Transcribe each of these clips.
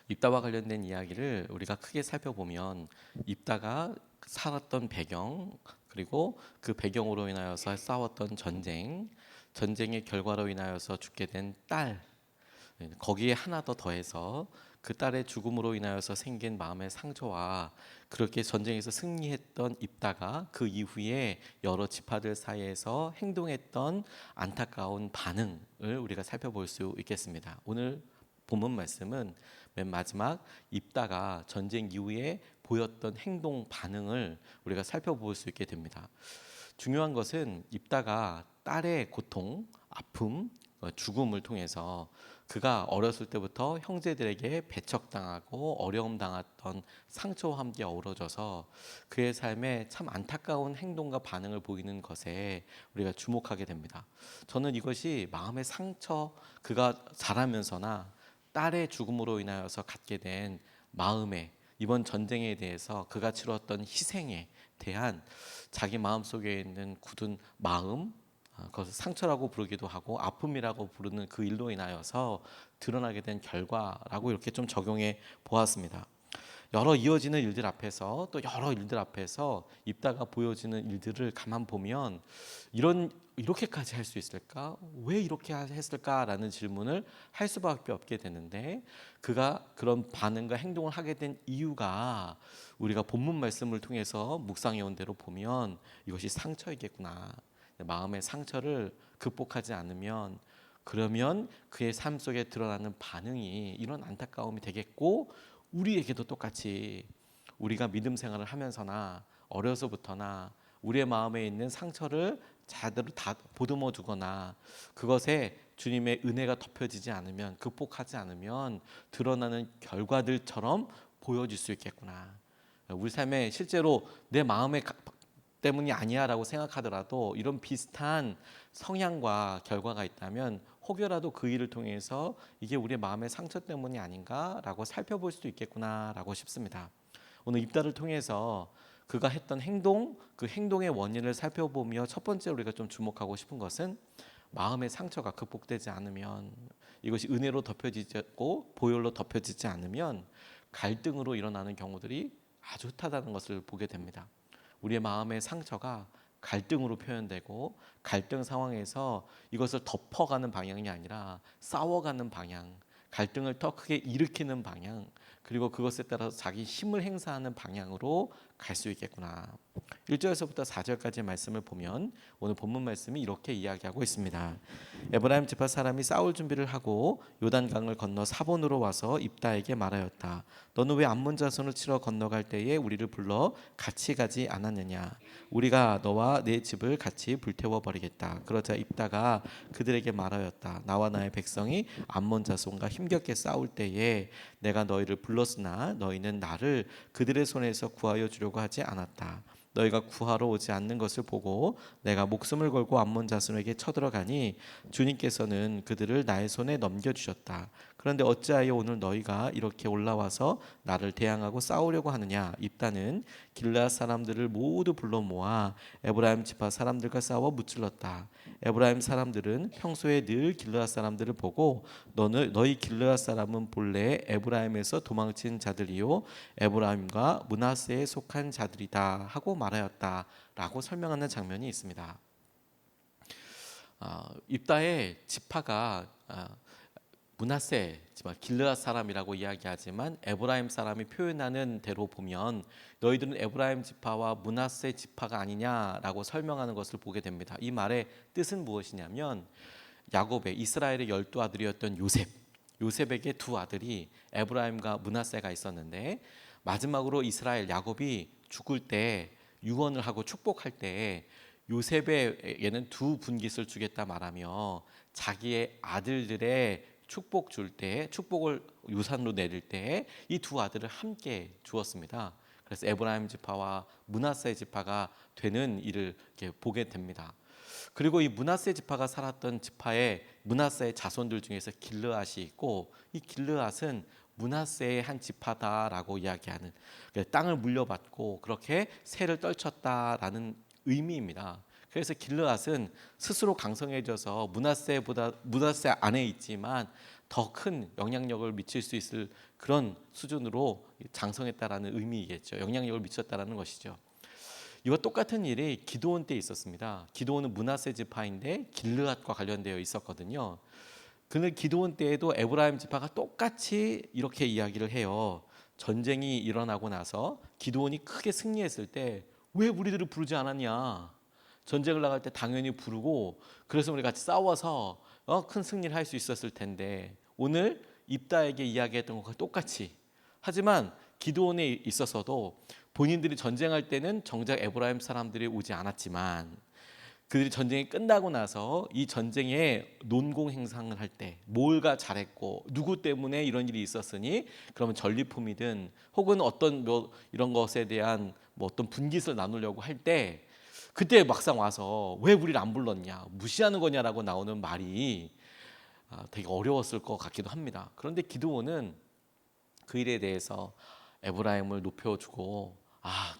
입다와 관련된 이야기를 우리가 크게 살펴보면 입다가 살았던 배경, 그리고 그 배경으로 인하여서 싸웠던 전쟁, 전쟁의 결과로 인하여서 죽게 된 딸, 거기에 하나 더 더해서 그 딸의 죽음으로 인하여서 생긴 마음의 상처와 그렇게 전쟁에서 승리했던 입다가 그 이후에 여러 지파들 사이에서 행동했던 안타까운 반응을 우리가 살펴볼 수 있겠습니다. 오늘 본문 말씀은 맨 마지막 입다가 전쟁 이후에 보였던 행동 반응을 우리가 살펴볼 수 있게 됩니다. 중요한 것은 입다가 딸의 고통, 아픔, 죽음을 통해서 그가 어렸을 때부터 형제들에게 배척당하고 어려움 당했던 상처와 함께 어우러져서 그의 삶에 참 안타까운 행동과 반응을 보이는 것에 우리가 주목하게 됩니다. 저는 이것이 마음의 상처, 그가 자라면서나 딸의 죽음으로 인하여서 갖게 된 마음의 이번 전쟁에 대해서 그가 치렀던 희생에 대한 자기 마음속에 있는 굳은 마음, 그것을 상처라고 부르기도 하고 아픔이라고 부르는 그 일로 인하여서 드러나게 된 결과라고 이렇게 좀 적용해 보았습니다. 여러 이어지는 일들 앞에서 또 여러 일들 앞에서 입다가 보여지는 일들을 가만 보면 이렇게까지 할 수 있을까? 왜 이렇게 했을까라는 질문을 할 수밖에 없게 되는데 그가 그런 반응과 행동을 하게 된 이유가 우리가 본문 말씀을 통해서 묵상해 온 대로 보면 이것이 상처이겠구나. 마음의 상처를 극복하지 않으면 그러면 그의 삶 속에 드러나는 반응이 이런 안타까움이 되겠고 우리에게도 똑같이 우리가 믿음 생활을 하면서나 어려서부터나 우리의 마음에 있는 상처를 자대로 다 보듬어 두거나 그것에 주님의 은혜가 덮여지지 않으면 극복하지 않으면 드러나는 결과들처럼 보여질 수 있겠구나. 우리 삶에 실제로 내 마음의 때문이 아니야라고 생각하더라도 이런 비슷한 성향과 결과가 있다면 혹여라도 그 일을 통해서 이게 우리의 마음의 상처 때문이 아닌가라고 살펴볼 수도 있겠구나라고 싶습니다. 오늘 입다를 통해서 그가 했던 행동, 그 행동의 원인을 살펴보며 첫 번째로 우리가 좀 주목하고 싶은 것은 마음의 상처가 극복되지 않으면 이것이 은혜로 덮여지고 보혈로 덮여지지 않으면 갈등으로 일어나는 경우들이 아주 숱하다는 것을 보게 됩니다. 우리의 마음의 상처가 갈등으로 표현되고 갈등 상황에서 이것을 덮어가는 방향이 아니라 싸워가는 방향, 갈등을 더 크게 일으키는 방향, 그리고 그것에 따라서 자기 힘을 행사하는 방향으로 갈 수 있겠구나. 1절에서부터 4절까지의 말씀을 보면 오늘 본문 말씀이 이렇게 이야기하고 있습니다. 에브라임 지파 사람이 싸울 준비를 하고 요단강을 건너 사본으로 와서 입다에게 말하였다. 너는 왜 암몬 자손을 치러 건너갈 때에 우리를 불러 같이 가지 않았느냐? 우리가 너와 내 집을 같이 불태워 버리겠다. 그러자 입다가 그들에게 말하였다. 나와 나의 백성이 암몬 자손과 힘겹게 싸울 때에 내가 너희를 불렀으나 너희는 나를 그들의 손에서 구하여 주려고 하지 않았다. 너희가 구하러 오지 않는 것을 보고 내가 목숨을 걸고 암몬 자손에게 쳐들어가니 주님께서는 그들을 나의 손에 넘겨주셨다. 그런데 어찌하여 오늘 너희가 이렇게 올라와서 나를 대항하고 싸우려고 하느냐? 입다는 길르앗 사람들을 모두 불러 모아 에브라임 지파 사람들과 싸워 무찔렀다. 에브라임 사람들은 평소에 늘 길르앗 사람들을 보고 너희 길르앗 사람은 본래 에브라임에서 도망친 자들이요 에브라임과 므낫세에 속한 자들이다 하고 말하였다라고 설명하는 장면이 있습니다. 입다의 지파가 므낫세, 길르앗 사람이라고 이야기하지만 에브라임 사람이 표현하는 대로 보면 너희들은 에브라임 지파와 므낫세 지파가 아니냐라고 설명하는 것을 보게 됩니다. 이 말의 뜻은 무엇이냐면 야곱의 이스라엘의 12아들이었던 요셉에게 두 아들이 에브라임과 므낫세가 있었는데 마지막으로 이스라엘 야곱이 죽을 때 유언을 하고 축복할 때 요셉에게는 두 분깃을 주겠다 말하며 자기의 아들들의 축복 줄 때 축복을 유산으로 내릴 때 이 두 아들을 함께 주었습니다. 그래서 에브라임 지파와 므낫세 지파가 되는 일을 이렇게 보게 됩니다. 그리고 이 므낫세 지파가 살았던 지파에 므낫세의 자손들 중에서 길르앗이 있고 이 길르앗은 므낫세의 한 지파다라고 이야기하는 땅을 물려받고 그렇게 세를 떨쳤다라는 의미입니다. 그래서 길르앗은 스스로 강성해져서 므낫세 안에 있지만 더 큰 영향력을 미칠 수 있을 그런 수준으로 장성했다라는 의미이겠죠. 영향력을 미쳤다라는 것이죠. 이와 똑같은 일이 기드온 때 있었습니다. 기드온은 므낫세 지파인데 길르앗과 관련되어 있었거든요. 그런데 기드온 때에도 에브라임 지파가 똑같이 이렇게 이야기를 해요. 전쟁이 일어나고 나서 기드온이 크게 승리했을 때 왜 우리들을 부르지 않았냐? 전쟁을 나갈 때 당연히 부르고 그래서 우리 같이 싸워서 큰 승리를 할 수 있었을 텐데 오늘 입다에게 이야기했던 것과 똑같이 하지만 기드온에 있어서도 본인들이 전쟁할 때는 정작 에브라임 사람들이 오지 않았지만 그들이 전쟁이 끝나고 나서 이 전쟁에 논공 행상을 할 때 뭘가 잘했고 누구 때문에 이런 일이 있었으니 그러면 전리품이든 혹은 어떤 뭐 이런 것에 대한 뭐 어떤 분깃을 나누려고 할 때 그때 막상 와서 왜 우리를 안 불렀냐 무시하는 거냐라고 나오는 말이 되게 어려웠을 것 같기도 합니다. 그런데 기드온은 그 일에 대해서 에브라임을 높여주고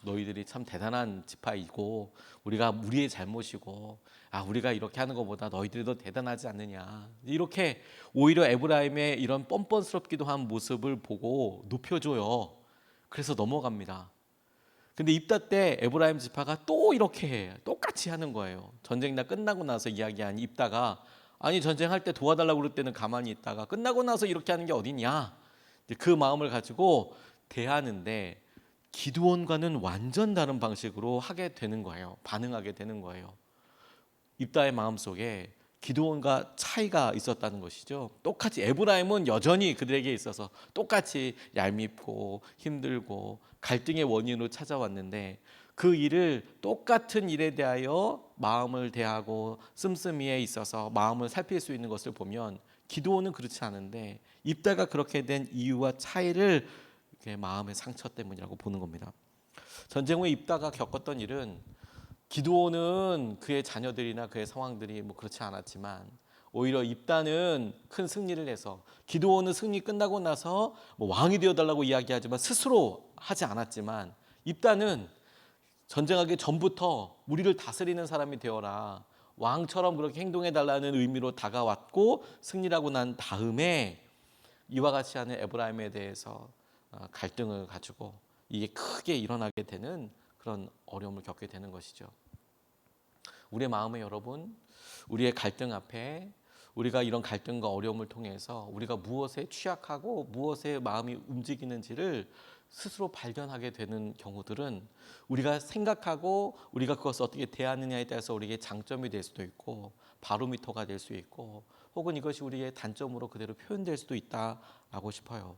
너희들이 참 대단한 지파이고 우리가 우리의 잘못이고 우리가 이렇게 하는 것보다 너희들이 더 대단하지 않느냐 이렇게 오히려 에브라임의 이런 뻔뻔스럽기도 한 모습을 보고 높여줘요. 그래서 넘어갑니다. 근데 입다 때 에브라임 지파가 또 이렇게 똑같이 하는 거예요. 전쟁 다 끝나고 나서 이야기한 입다가 아니 전쟁할 때 도와달라고 그럴 때는 가만히 있다가 끝나고 나서 이렇게 하는 게 어디냐 그 마음을 가지고 대하는데 기드온과는 완전 다른 방식으로 하게 되는 거예요. 반응하게 되는 거예요. 입다의 마음속에 기드온과 차이가 있었다는 것이죠. 똑같이 에브라임은 여전히 그들에게 있어서 똑같이 얄밉고 힘들고 갈등의 원인으로 찾아왔는데 그 일을 똑같은 일에 대하여 마음을 대하고 씀씀이에 있어서 마음을 살필 수 있는 것을 보면 기드온은 그렇지 않은데 입다가 그렇게 된 이유와 차이를 마음의 상처 때문이라고 보는 겁니다. 전쟁 후에 입다가 겪었던 일은 기드온은 그의 자녀들이나 그의 상황들이 뭐 그렇지 않았지만 오히려 입다는 큰 승리를 해서 기드온은 승리 끝나고 나서 뭐 왕이 되어달라고 이야기하지만 스스로 하지 않았지만 입다는 전쟁하기 전부터 우리를 다스리는 사람이 되어라 왕처럼 그렇게 행동해달라는 의미로 다가왔고 승리하고 난 다음에 이와 같이 하는 에브라임에 대해서 갈등을 가지고 이게 크게 일어나게 되는 그런 어려움을 겪게 되는 것이죠. 우리의 마음에 여러분, 우리의 갈등 앞에 우리가 이런 갈등과 어려움을 통해서 우리가 무엇에 취약하고 무엇에 마음이 움직이는지를 스스로 발견하게 되는 경우들은 우리가 생각하고 우리가 그것을 어떻게 대하느냐에 따라서 우리에게 장점이 될 수도 있고 바로미터가 될 수 있고 혹은 이것이 우리의 단점으로 그대로 표현될 수도 있다라고 싶어요.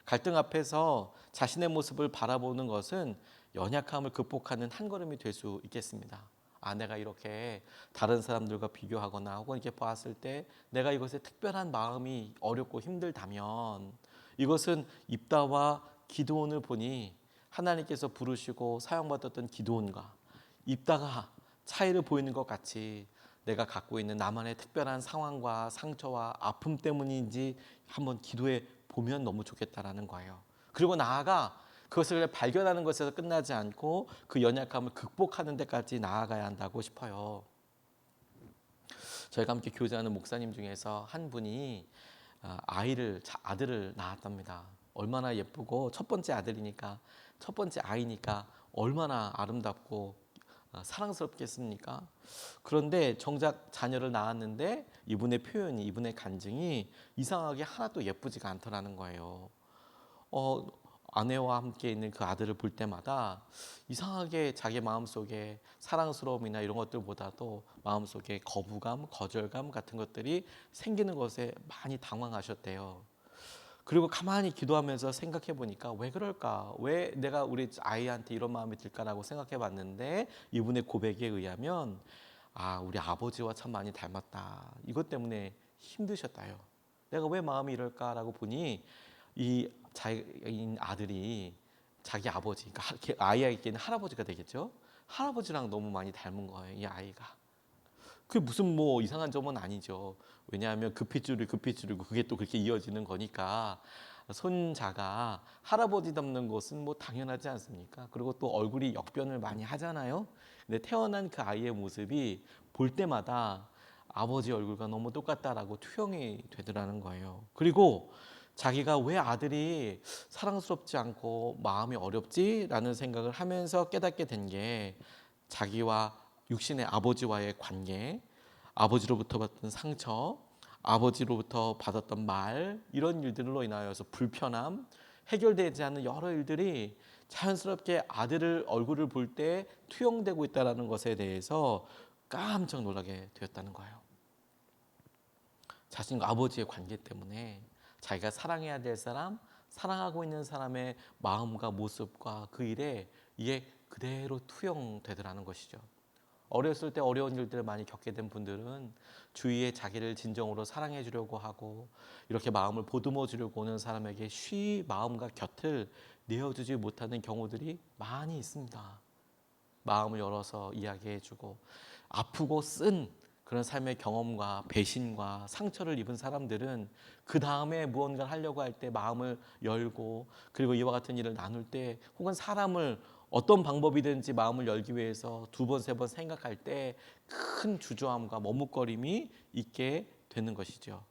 갈등 앞에서 자신의 모습을 바라보는 것은 연약함을 극복하는 한 걸음이 될 수 있겠습니다. 내가 이렇게 다른 사람들과 비교하거나 혹은 이렇게 봤을 때 내가 이것에 특별한 마음이 어렵고 힘들다면 이것은 입다와 기드온을 보니 하나님께서 부르시고 사용받았던 기드온과 입다가 차이를 보이는 것 같이 내가 갖고 있는 나만의 특별한 상황과 상처와 아픔 때문인지 한번 기도해 보면 너무 좋겠다라는 거예요. 그리고 나아가 그것을 발견하는 것에서 끝나지 않고 그 연약함을 극복하는 데까지 나아가야 한다고 싶어요. 저희가 함께 교제하는 목사님 중에서 한 분이 아들을 낳았답니다. 얼마나 예쁘고 첫 번째 아들이니까 첫 번째 아이니까 얼마나 아름답고 사랑스럽겠습니까? 그런데 정작 자녀를 낳았는데 이분의 표현이 이분의 간증이 이상하게 하나도 예쁘지가 않더라는 거예요. 아내와 함께 있는 그 아들을 볼 때마다 이상하게 자기 마음속에 사랑스러움이나 이런 것들보다도 마음속에 거부감, 거절감 같은 것들이 생기는 것에 많이 당황하셨대요. 그리고 가만히 기도하면서 생각해 보니까 왜 그럴까? 왜 내가 우리 아이한테 이런 마음이 들까라고 생각해 봤는데 이분의 고백에 의하면 우리 아버지와 참 많이 닮았다. 이것 때문에 힘드셨다요. 내가 왜 마음이 이럴까라고 보니 이 자기 아들이 자기 아버지, 그러니까 아이에게는 할아버지가 되겠죠. 할아버지랑 너무 많이 닮은 거예요, 이 아이가. 그게 무슨 뭐 이상한 점은 아니죠. 왜냐하면 급히줄이고 그게 또 그렇게 이어지는 거니까 손자가 할아버지 닮는 것은 뭐 당연하지 않습니까? 그리고 또 얼굴이 역변을 많이 하잖아요. 근데 태어난 그 아이의 모습이 볼 때마다 아버지 얼굴과 너무 똑같다라고 투영이 되더라는 거예요. 그리고 자기가 왜 아들이 사랑스럽지 않고 마음이 어렵지라는 생각을 하면서 깨닫게 된 게 자기와 육신의 아버지와의 관계, 아버지로부터 받던 상처, 아버지로부터 받았던 말, 이런 일들로 인하여서 불편함, 해결되지 않는 여러 일들이 자연스럽게 아들을 얼굴을 볼 때 투영되고 있다는 것에 대해서 깜짝 놀라게 되었다는 거예요. 자신과 아버지의 관계 때문에 자기가 사랑해야 될 사람, 사랑하고 있는 사람의 마음과 모습과 그 일에 이게 그대로 투영되더라는 것이죠. 어렸을 때 어려운 일들을 많이 겪게 된 분들은 주위에 자기를 진정으로 사랑해 주려고 하고 이렇게 마음을 보듬어 주려고 오는 사람에게 쉬 마음과 곁을 내어주지 못하는 경우들이 많이 있습니다. 마음을 열어서 이야기해 주고 아프고 쓴 그런 삶의 경험과 배신과 상처를 입은 사람들은 그 다음에 무언가를 하려고 할 때 마음을 열고 그리고 이와 같은 일을 나눌 때 혹은 사람을 어떤 방법이든지 마음을 열기 위해서 두 번, 세 번 생각할 때 큰 주저함과 머뭇거림이 있게 되는 것이죠.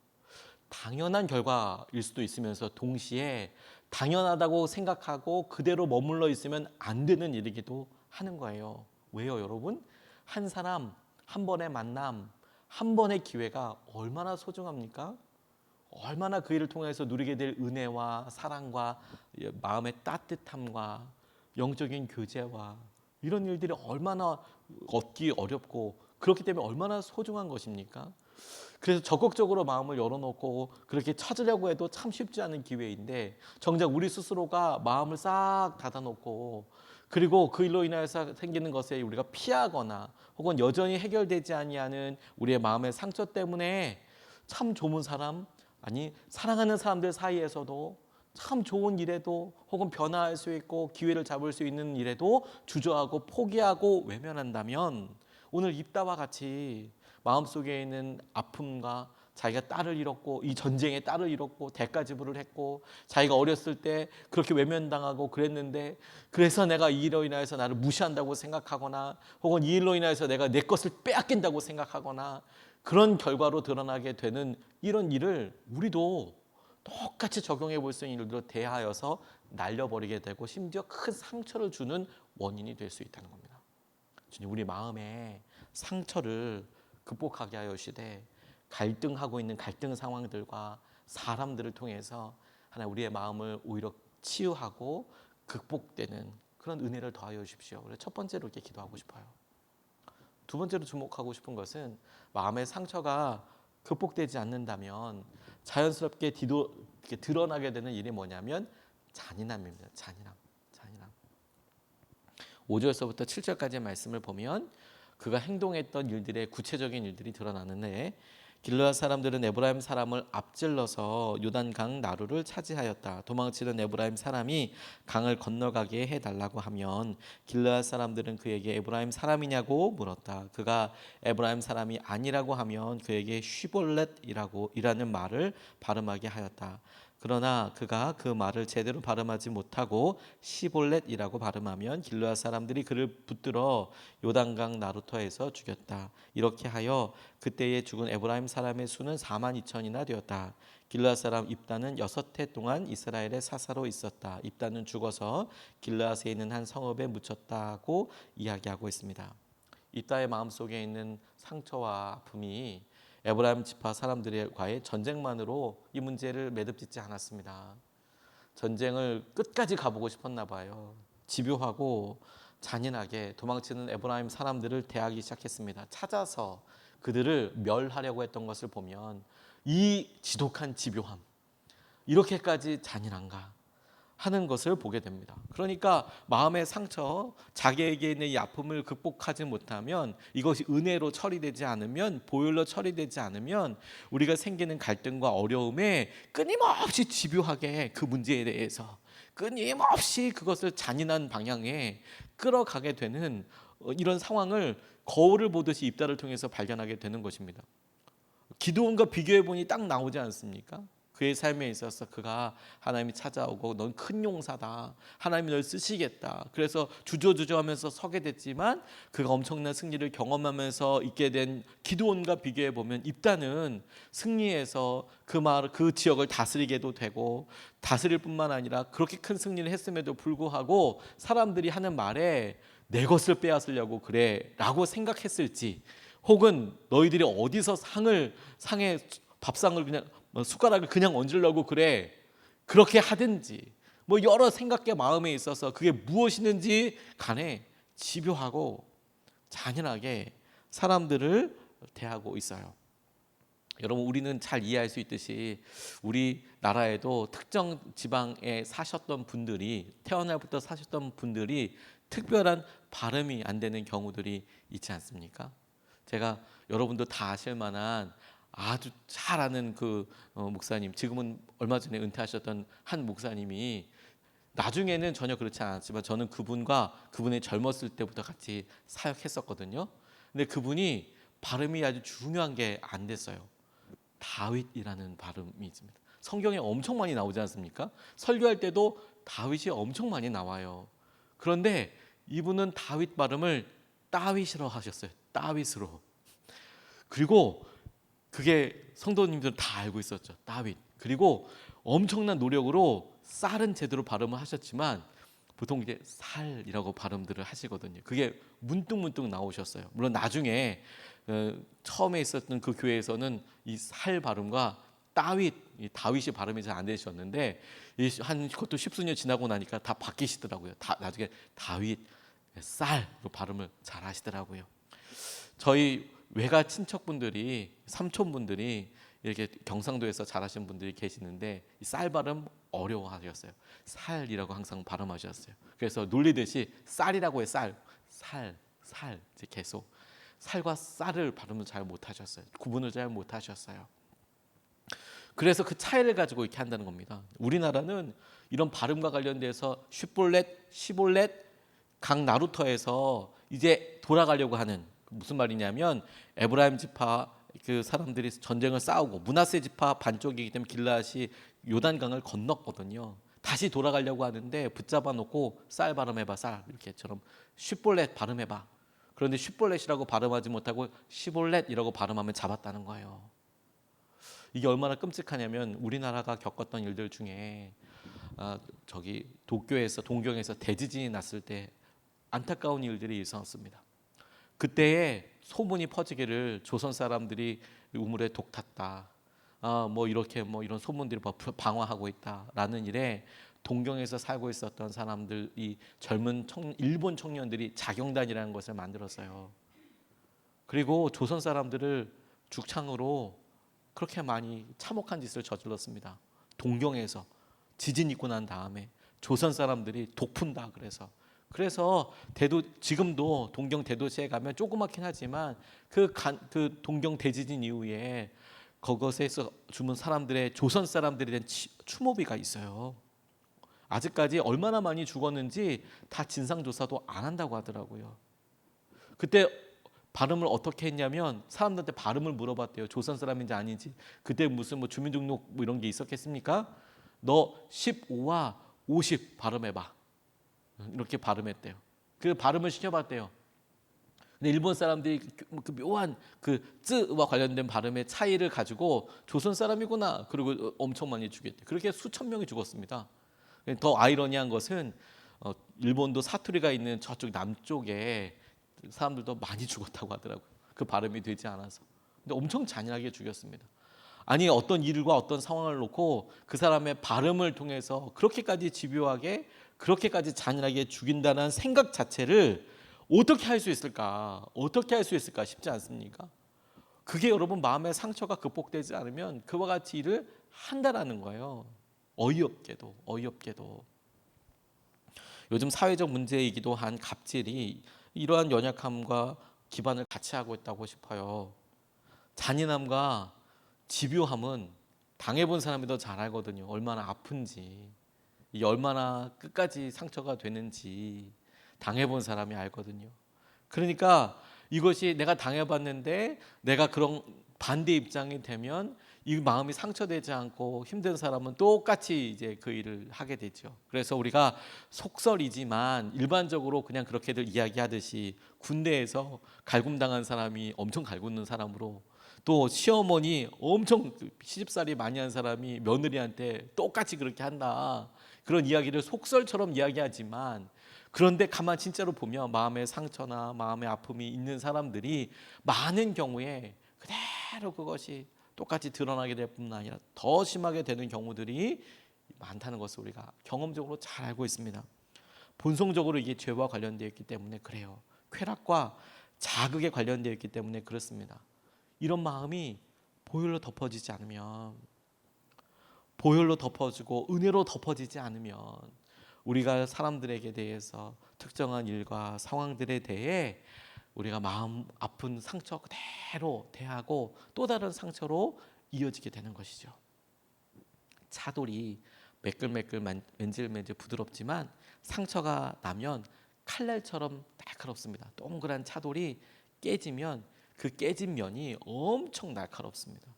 당연한 결과일 수도 있으면서 동시에 당연하다고 생각하고 그대로 머물러 있으면 안 되는 일이기도 하는 거예요. 왜요, 여러분? 한 사람, 한 번의 만남, 한 번의 기회가 얼마나 소중합니까? 얼마나 그 일을 통해서 누리게 될 은혜와 사랑과 마음의 따뜻함과 영적인 교제와 이런 일들이 얼마나 얻기 어렵고 그렇기 때문에 얼마나 소중한 것입니까? 그래서 적극적으로 마음을 열어놓고 그렇게 찾으려고 해도 참 쉽지 않은 기회인데 정작 우리 스스로가 마음을 싹 닫아놓고 그리고 그 일로 인해서 생기는 것에 우리가 피하거나 혹은 여전히 해결되지 아니하는 우리의 마음의 상처 때문에 참 좋은 사람, 아니 사랑하는 사람들 사이에서도 참 좋은 일에도 혹은 변화할 수 있고 기회를 잡을 수 있는 일에도 주저하고 포기하고 외면한다면 오늘 입다와 같이 마음속에 있는 아픔과 자기가 딸을 잃었고 이 전쟁에 딸을 잃었고 대가 지불을 했고 자기가 어렸을 때 그렇게 외면당하고 그랬는데 그래서 내가 이 일로 인해서 나를 무시한다고 생각하거나 혹은 이 일로 인해서 내가 내 것을 빼앗긴다고 생각하거나 그런 결과로 드러나게 되는 이런 일을 우리도 똑같이 적용해 볼 수 있는 일들로 대하여서 날려버리게 되고 심지어 큰 상처를 주는 원인이 될 수 있다는 겁니다. 주님, 우리 마음에 상처를 극복하게 하여 주시되 갈등하고 있는 갈등 상황들과 사람들을 통해서 하나님 우리의 마음을 오히려 치유하고 극복되는 그런 은혜를 더하여 주십시오. 그래서 첫 번째로 이렇게 기도하고 싶어요. 두 번째로 주목하고 싶은 것은 마음의 상처가 극복되지 않는다면 자연스럽게 드러나게 되는 일이 뭐냐면 잔인함입니다. 잔인함. 5절서부터 7절까지의 말씀을 보면 그가 행동했던 일들의 구체적인 일들이 드러나는데 길르앗 사람들은 에브라임 사람을 앞질러서 요단강 나루를 차지하였다. 도망치는 에브라임 사람이 강을 건너가게 해달라고 하면 길르앗 사람들은 그에게 에브라임 사람이냐고 물었다. 그가 에브라임 사람이 아니라고 하면 그에게 쉬볼렛이라는 말을 발음하게 하였다. 그러나 그가 그 말을 제대로 발음하지 못하고 시볼렛이라고 발음하면 길르앗 사람들이 그를 붙들어 요단강 나루터에서 죽였다. 이렇게 하여 그때에 죽은 에브라임 사람의 수는 4만 2천이나 되었다. 길르앗 사람 입다는 6해 동안 이스라엘의 사사로 있었다. 입다는 죽어서 길르앗에 있는 한 성읍에 묻혔다고 이야기하고 있습니다. 입다의 마음속에 있는 상처와 아픔이 에브라임 지파 사람들과의 전쟁만으로 이 문제를 매듭짓지 않았습니다. 전쟁을 끝까지 가보고 싶었나 봐요. 집요하고 잔인하게 도망치는 에브라임 사람들을 대하기 시작했습니다. 찾아서 그들을 멸하려고 했던 것을 보면 이 지독한 집요함, 이렇게까지 잔인한가 하는 것을 보게 됩니다. 그러니까 마음의 상처, 자기에게 있는 이 아픔을 극복하지 못하면 이것이 은혜로 처리되지 않으면 보혈로 처리되지 않으면 우리가 생기는 갈등과 어려움에 끊임없이 집요하게 그 문제에 대해서 끊임없이 그것을 잔인한 방향에 끌어가게 되는 이런 상황을 거울을 보듯이 입다를 통해서 발견하게 되는 것입니다. 기드온과 비교해 보니 딱 나오지 않습니까? 그의 삶에 있어서 그가 하나님이 찾아오고 넌 큰 용사다, 하나님이 널 쓰시겠다, 그래서 주저주저하면서 서게 됐지만 그가 엄청난 승리를 경험하면서 있게 된 기드온과 비교해 보면 입다는 승리해서 그 지역을 다스리게도 되고, 다스릴 뿐만 아니라 그렇게 큰 승리를 했음에도 불구하고 사람들이 하는 말에 내 것을 빼앗으려고 그래 라고 생각했을지, 혹은 너희들이 어디서 상에 밥상을 그냥 숟가락을 그냥 얹으려고 그래 그렇게 하든지, 뭐 여러 생각의 마음에 있어서 그게 무엇이든지 간에 집요하고 잔인하게 사람들을 대하고 있어요. 여러분, 우리는 잘 이해할 수 있듯이 우리나라에도 특정 지방에 사셨던 분들이, 태어날부터 사셨던 분들이 특별한 발음이 안 되는 경우들이 있지 않습니까? 제가 여러분도 다 아실 만한 아주 잘 아는 그 목사님, 지금은 얼마 전에 은퇴하셨던 한 목사님이, 나중에는 전혀 그렇지 않았지만 저는 그분의 젊었을 때부터 같이 사역했었거든요. 근데 그분이 발음이 아주 중요한 게 안 됐어요. 다윗이라는 발음이 있습니다. 성경에 엄청 많이 나오지 않습니까? 설교할 때도 다윗이 엄청 많이 나와요. 그런데 이분은 다윗 발음을 따윗으로 하셨어요. 따윗으로. 그리고 그게 성도님들은 다 알고 있었죠. 다윗. 그리고 엄청난 노력으로 쌀은 제대로 발음을 하셨지만 보통 이제 살이라고 발음들을 하시거든요. 그게 문득문득 나오셨어요. 물론 나중에 처음에 있었던 그 교회에서는 이 살 발음과 다윗이 발음이 잘 안 되셨는데, 한 그것도 십수년 지나고 나니까 다 바뀌시더라고요. 나중에 다윗, 쌀로 발음을 잘 하시더라고요. 저희 외가 친척분들이, 삼촌분들이 이렇게 경상도에서 자라신 분들이 계시는데 이 쌀 발음 어려워하셨어요. 살이라고 항상 발음하셨어요. 그래서 놀리듯이 쌀이라고 해. 쌀 이제 계속 살과 쌀을 발음을 잘 못하셨어요. 구분을 잘 못하셨어요. 그래서 그 차이를 가지고 이렇게 한다는 겁니다. 우리나라는 이런 발음과 관련돼서 쉿볼렛, 시볼렛, 각 나루터에서 이제 돌아가려고 하는, 무슨 말이냐면 에브라임 지파 그 사람들이 전쟁을 싸우고 므낫세 지파 반쪽이기 때문에 길앗이 요단강을 건넜거든요. 다시 돌아가려고 하는데 붙잡아 놓고 쌀 발음해봐, 쌀, 이렇게처럼 쉿볼렛 발음해봐. 그런데 쉿볼렛이라고 발음하지 못하고 시볼렛이라고 발음하면 잡았다는 거예요. 이게 얼마나 끔찍하냐면 우리나라가 겪었던 일들 중에 동경에서 대지진이 났을 때 안타까운 일들이 있었습니다. 그때에 소문이 퍼지기를 조선 사람들이 우물에 독 탔다, 뭐 이렇게 뭐 이런 소문들이 방화하고 있다라는 일에 동경에서 살고 있었던 사람들이, 젊은 일본 청년들이 자경단이라는 것을 만들었어요. 그리고 조선 사람들을 죽창으로 그렇게 많이 참혹한 짓을 저질렀습니다. 동경에서 지진 있고 난 다음에 조선 사람들이 독 푼다 그래서 지금도 동경 대도시에 가면 조그맣긴 하지만 그 동경 대지진 이후에 그것에서 죽은 사람들의, 조선 사람들에 대한 추모비가 있어요. 아직까지 얼마나 많이 죽었는지 다 진상조사도 안 한다고 하더라고요. 그때 발음을 어떻게 했냐면 사람들한테 발음을 물어봤대요. 조선 사람인지 아닌지. 그때 무슨 뭐 주민등록 뭐 이런 게 있었겠습니까? 너 15와 50 발음해봐. 이렇게 발음했대요. 그 발음을 시켜봤대요. 근데 일본 사람들이 그 묘한 그 쯔와 관련된 발음의 차이를 가지고 조선 사람이구나, 그리고 엄청 많이 죽였대. 그렇게 수천 명이 죽었습니다. 더 아이러니한 것은 일본도 사투리가 있는 저쪽 남쪽에 사람들도 많이 죽었다고 하더라고요. 그 발음이 되지 않아서. 근데 엄청 잔인하게 죽였습니다. 아니, 어떤 일과 어떤 상황을 놓고 그 사람의 발음을 통해서 그렇게까지 집요하게, 그렇게까지 잔인하게 죽인다는 생각 자체를 어떻게 할 수 있을까? 어떻게 할 수 있을까 싶지 않습니까? 그게 여러분 마음의 상처가 극복되지 않으면 그와 같이 일을 한다라는 거예요. 어이없게도. 요즘 사회적 문제이기도 한 갑질이 이러한 연약함과 기반을 같이 하고 있다고 싶어요. 잔인함과 집요함은 당해본 사람이 더 잘 알거든요. 얼마나 아픈지, 이게 얼마나 끝까지 상처가 되는지 당해본 사람이 알거든요. 그러니까 이것이 내가 당해봤는데 내가 그런 반대 입장이 되면 이 마음이 상처되지 않고 힘든 사람은 똑같이 이제 그 일을 하게 되죠. 그래서 우리가 속설이지만 일반적으로 그냥 그렇게들 이야기하듯이 군대에서 갈굼당한 사람이 엄청 갈굼는 사람으로, 또 시어머니 엄청 시집살이 많이 한 사람이 며느리한테 똑같이 그렇게 한다, 그런 이야기를 속설처럼 이야기하지만, 그런데 가만 진짜로 보면 마음의 상처나 마음의 아픔이 있는 사람들이 많은 경우에 그대로 그것이 똑같이 드러나게 될 뿐만 아니라 더 심하게 되는 경우들이 많다는 것을 우리가 경험적으로 잘 알고 있습니다. 본성적으로 이게 죄와 관련되어 있기 때문에 그래요. 쾌락과 자극에 관련되어 있기 때문에 그렇습니다. 이런 마음이 보혈로 덮어지지 않으면, 보혈로 덮어지고 은혜로 덮어지지 않으면, 우리가 사람들에게 대해서 특정한 일과 상황들에 대해 우리가 마음 아픈 상처 그대로 대하고 또 다른 상처로 이어지게 되는 것이죠. 차돌이 매끌매끌 맨질맨질 부드럽지만 상처가 나면 칼날처럼 날카롭습니다. 동그란 차돌이 깨지면 그 깨진 면이 엄청 날카롭습니다.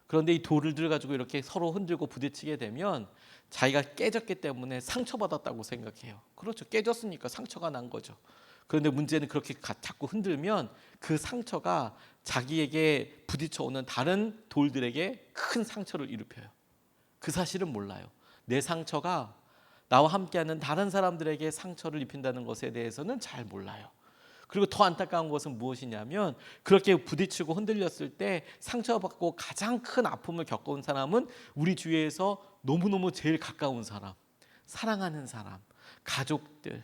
그런데 이 돌을 가지고 이렇게 서로 흔들고 부딪히게 되면 자기가 깨졌기 때문에 상처받았다고 생각해요. 그렇죠. 깨졌으니까 상처가 난 거죠. 그런데 문제는 그렇게 자꾸 흔들면 그 상처가 자기에게 부딪혀오는 다른 돌들에게 큰 상처를 일으켜요. 그 사실은 몰라요. 내 상처가 나와 함께하는 다른 사람들에게 상처를 입힌다는 것에 대해서는 잘 몰라요. 그리고 더 안타까운 것은 무엇이냐면, 그렇게 부딪히고 흔들렸을 때 상처받고 가장 큰 아픔을 겪어온 사람은 우리 주위에서 너무너무 제일 가까운 사람, 사랑하는 사람, 가족들,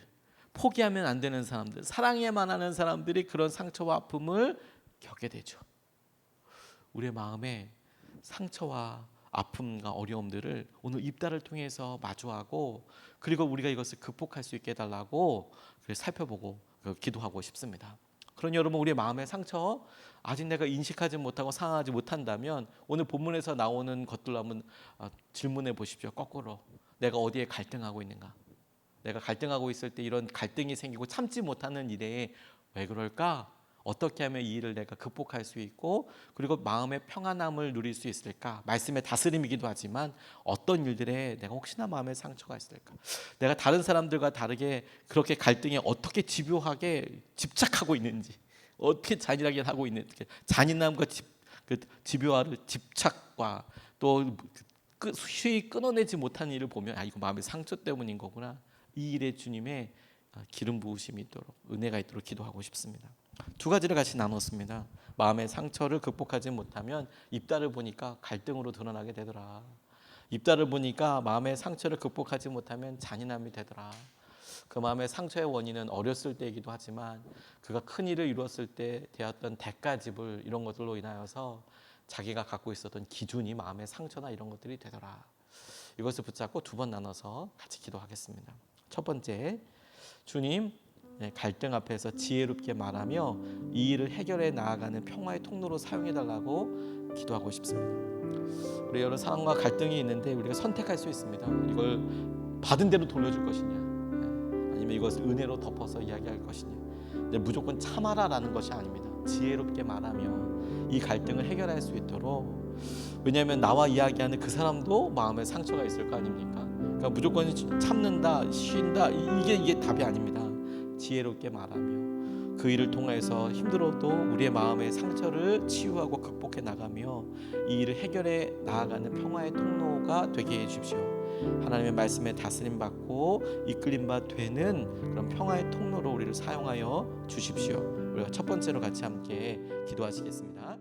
포기하면 안 되는 사람들, 사랑해야만 하는 사람들이 그런 상처와 아픔을 겪게 되죠. 우리의 마음에 상처와 아픔과 어려움들을 오늘 입다를 통해서 마주하고, 그리고 우리가 이것을 극복할 수 있게 해달라고 살펴보고 기도하고 싶습니다. 그러니 여러분, 우리의 마음의 상처 아직 내가 인식하지 못하고 상하지 못한다면 오늘 본문에서 나오는 것들로 한번 질문해 보십시오. 거꾸로 내가 어디에 갈등하고 있는가? 내가 갈등하고 있을 때 이런 갈등이 생기고 참지 못하는 일에 왜 그럴까? 어떻게 하면 이 일을 내가 극복할 수 있고 그리고 마음의 평안함을 누릴 수 있을까? 말씀의 다스림이기도 하지만 어떤 일들에 내가 혹시나 마음의 상처가 있을까? 내가 다른 사람들과 다르게 그렇게 갈등에 어떻게 집요하게 집착하고 있는지, 어떻게 잔인하게 하고 있는지, 잔인함과 집요함을 집착과 또 쉬이 끊어내지 못하는 일을 보면 이거 마음의 상처 때문인 거구나. 이 일에 주님의 기름 부으심이 있도록, 은혜가 있도록 기도하고 싶습니다. 두 가지를 같이 나눴습니다. 마음의 상처를 극복하지 못하면 입다를 보니까 갈등으로 드러나게 되더라. 입다를 보니까 마음의 상처를 극복하지 못하면 잔인함이 되더라. 그 마음의 상처의 원인은 어렸을 때이기도 하지만 그가 큰 일을 이루었을 때 되었던 대가집을, 이런 것들로 인하여서 자기가 갖고 있었던 기준이 마음의 상처나 이런 것들이 되더라. 이것을 붙잡고 두 번 나눠서 같이 기도하겠습니다. 첫 번째, 주님, 갈등 앞에서 지혜롭게 말하며 이 일을 해결해 나아가는 평화의 통로로 사용해달라고 기도하고 싶습니다. 우리 여러 상황과 갈등이 있는데 우리가 선택할 수 있습니다. 이걸 받은 대로 돌려줄 것이냐, 아니면 이것을 은혜로 덮어서 이야기할 것이냐. 근데 무조건 참아라라는 것이 아닙니다. 지혜롭게 말하며 이 갈등을 해결할 수 있도록. 왜냐하면 나와 이야기하는 그 사람도 마음에 상처가 있을 거 아닙니까? 그러니까 무조건 참는다, 쉰다, 이게 답이 아닙니다. 지혜롭게 말하며 그 일을 통해서 힘들어도 우리의 마음의 상처를 치유하고 극복해 나가며 이 일을 해결해 나아가는 평화의 통로가 되게 해주십시오. 하나님의 말씀에 다스림 받고 이끌림 바 되는 그런 평화의 통로로 우리를 사용하여 주십시오. 우리가 첫 번째로 같이 함께 기도하시겠습니다.